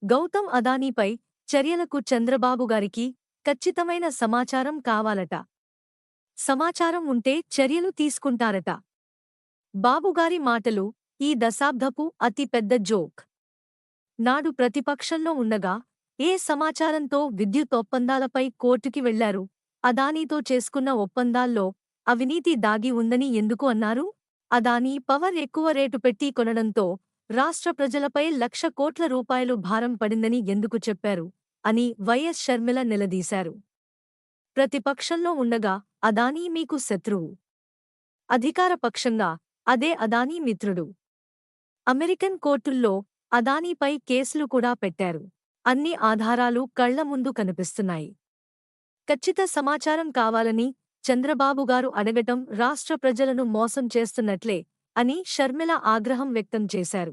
గౌతమ్ అదానీపై చర్యలకు చంద్రబాబు గారికి ఖచ్చితమైన సమాచారం కావాలట. సమాచారం ఉంటే చర్యలు తీసుకుంటారట. బాబుగారి మాటలు ఈ దశాబ్దపు అతి పెద్ద జోక్. నాడు ప్రతిపక్షంలో ఉండగా ఏ సమాచారంతో విద్యుత్ ఒప్పందాలపై కోర్టుకి వెళ్లారు? అదానీతో చేసుకున్న ఒప్పందాల్లో అవినీతి దాగి ఉందని ఎందుకు అన్నారు? అదానీ పవర్ ఎక్కువ రేటు పెట్టి కొనడంతో రాష్ట్ర ప్రజలపై ₹1,00,00,000 భారం పడిందని ఎందుకు చెప్పారు? అని వైఎస్ షర్మిల నిలదీశారు. ప్రతిపక్షంలో ఉండగా అదానీ మీకు శత్రువు. అధికార పక్షంగా అదే అదానీ మిత్రుడు. అమెరికన్ కోర్టుల్లో అదానీపై కేసులు కూడా పెట్టారు. అన్ని ఆధారాలు కళ్ల ముందు కనిపిస్తున్నాయి. ఖచ్చిత సమాచారం కావాలని చంద్రబాబుగారు అడగటం రాష్ట్ర ప్రజలను మోసం చేస్తున్నట్లే అని షర్మిల ఆగ్రహం వ్యక్తం చేశారు.